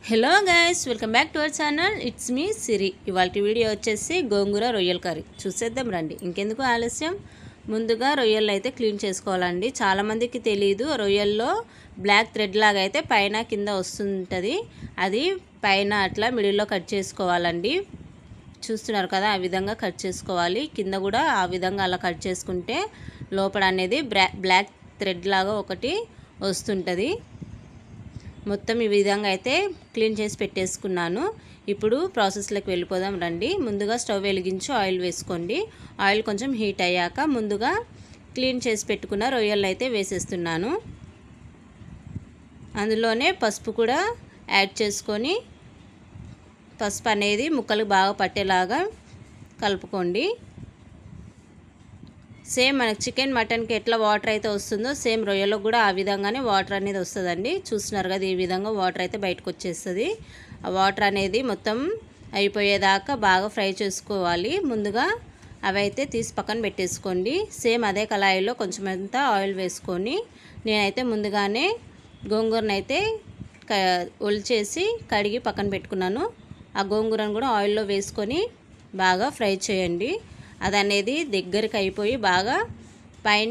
Hello guys, welcome back to our channel. It's me Siri. ఇవాళ video వచ్చేసి గోంగూర రొయ్యల curry చూసేద్దాం రండి. ఇంకెందుకు ఆలస్యం, ముందుగా రొయ్యలు అయితే క్లీన్ చేసుకోవాలండి. చాలామందికి తెలియదు, రొయ్యల్లో బ్లాక్ థ్రెడ్ లాగా అయితే పైన కింద వస్తుంటుంది. అది పైన అట్లా మిడిల్లో కట్ చేసుకోవాలండి. చూస్తున్నారు కదా, ఆ విధంగా కట్ చేసుకోవాలి. కింద కూడా ఆ విధంగా అలా కట్ చేసుకుంటే లోపల అనేది బ్లాక్ థ్రెడ్ లాగా ఒకటి వస్తుంటుంది. మొత్తం ఈ విధంగా అయితే క్లీన్ చేసి పెట్టేసుకున్నాను. ఇప్పుడు ప్రాసెస్లోకి వెళ్ళిపోదాం రండి. ముందుగా స్టవ్ వెలిగించి ఆయిల్ వేసుకోండి. ఆయిల్ కొంచెం హీట్ అయ్యాక ముందుగా క్లీన్ చేసి పెట్టుకున్న రొయ్యలు అయితే వేసేస్తున్నాను. అందులోనే పసుపు కూడా యాడ్ చేసుకొని పసుపు అనేది ముక్కలు బాగా పట్టేలాగా కలుపుకోండి. సేమ్ మనకు చికెన్ మటన్కి ఎట్లా వాటర్ అయితే వస్తుందో సేమ్ రొయ్యలకు కూడా ఆ విధంగానే వాటర్ అనేది వస్తుందండి. చూస్తున్నారు కదా, ఈ విధంగా వాటర్ అయితే బయటకు వచ్చేస్తుంది. ఆ వాటర్ అనేది మొత్తం అయిపోయేదాకా బాగా ఫ్రై చేసుకోవాలి. ముందుగా అవి అయితే తీసి పక్కన పెట్టేసుకోండి. సేమ్ అదే కళాయిలో కొంచెం అంతా ఆయిల్ వేసుకొని నేనైతే ముందుగానే గోంగూరను అయితే ఒలిచేసి కడిగి పక్కన పెట్టుకున్నాను. ఆ గోంగూరను కూడా ఆయిల్లో వేసుకొని బాగా ఫ్రై చేయండి. అది అనేది దగ్గరికి అయిపోయి బాగా పైన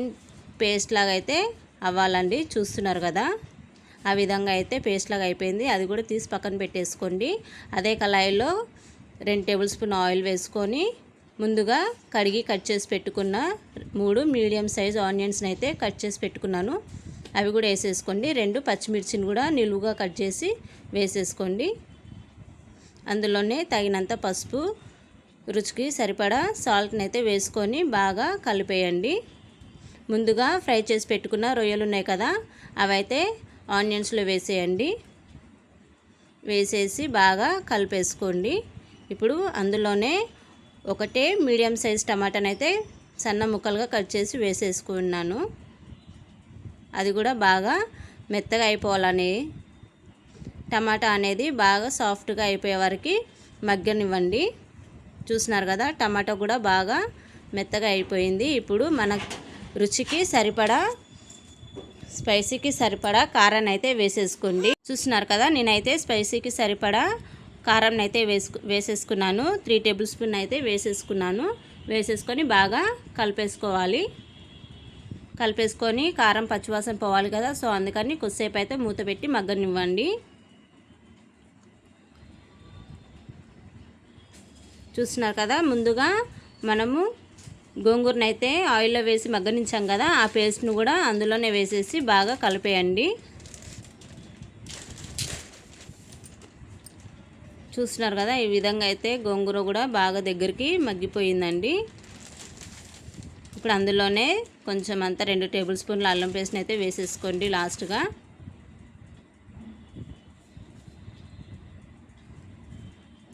పేస్ట్ లాగా అయితే అవ్వాలండి. చూస్తున్నారు కదా, ఆ విధంగా అయితే పేస్ట్ లాగా అయిపోయింది. అది కూడా తీసి పక్కన పెట్టేసుకోండి. అదే కళాయిలో 2 టేబుల్ స్పూన్ ఆయిల్ వేసుకొని ముందుగా కడిగి కట్ చేసి పెట్టుకున్న 3 మీడియం సైజ్ ఆనియన్స్ని అయితే కట్ చేసి పెట్టుకున్నాను. అవి కూడా వేసేసుకోండి. 2 పచ్చిమిర్చిని కూడా నిలువుగా కట్ చేసి వేసేసుకోండి. అందులోనే తగినంత పసుపు, రుచికి సరిపడా సాల్ట్ని అయితే వేసుకొని బాగా కలిపేయండి. ముందుగా ఫ్రై చేసి పెట్టుకున్న రొయ్యలు ఉన్నాయి కదా, అవైతే ఆనియన్స్లో వేసేయండి. వేసేసి బాగా కలిపేసుకోండి. ఇప్పుడు అందులోనే ఒకటే మీడియం సైజ్ టమాటాని అయితే సన్న ముక్కలుగా కట్ చేసి వేసేసుకున్నాను. అది కూడా బాగా మెత్తగా అయిపోవాలని, టమాటా అనేది బాగా సాఫ్ట్గా అయిపోయే వరకు మగ్గనివ్వండి. చూస్తున్నారు కదా, టమాటా కూడా బాగా మెత్తగా అయిపోయింది. ఇప్పుడు మన రుచికి సరిపడా, స్పైసీకి సరిపడా కారాన్ని అయితే వేసేసుకోండి. చూస్తున్నారు కదా, నేనైతే స్పైసీకి సరిపడా కారాన్ని అయితే వేసేసుకున్నాను. 3 టేబుల్ స్పూన్ అయితే వేసేసుకున్నాను. వేసేసుకొని బాగా కలిపేసుకోవాలి. కలిపేసుకొని కారం పచ్చివాసన పోవాలి కదా, సో అందుకని కొద్దిసేపు అయితే మూత పెట్టి మగ్గనివ్వండి. చూస్తున్నారు కదా, ముందుగా మనము గోంగూరను అయితే ఆయిల్లో వేసి మగ్గనించాం కదా, ఆ పేస్ట్ను కూడా అందులోనే వేసేసి బాగా కలిపేయండి. చూస్తున్నారు కదా, ఈ విధంగా అయితే గోంగూర కూడా బాగా దగ్గరికి మగ్గిపోయిందండి. ఇప్పుడు అందులోనే కొంచెం అంతా 2 టేబుల్ స్పూన్ల అల్లం పేస్ట్ని అయితే వేసేసుకోండి లాస్ట్గా.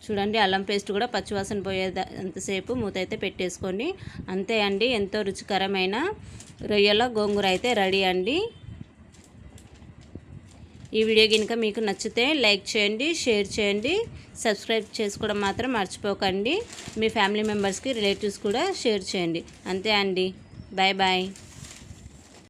చూడండి, అల్లం పేస్ట్ కూడా పచ్చివాసన పోయేంతసేపు మూత అయితే పెట్టేసుకోండి. అంతే అండి, ఎంతో రుచికరమైన రొయ్యల గోంగూర అయితే రెడీ అండి. ఈ వీడియో కనుక మీకు నచ్చితే లైక్ చేయండి, షేర్ చేయండి, సబ్స్క్రైబ్ చేసుకోవడం మాత్రం మర్చిపోకండి. మీ ఫ్యామిలీ మెంబర్స్కి, రిలేటివ్స్ కూడా షేర్ చేయండి. అంతే అండి, బాయ్ బాయ్.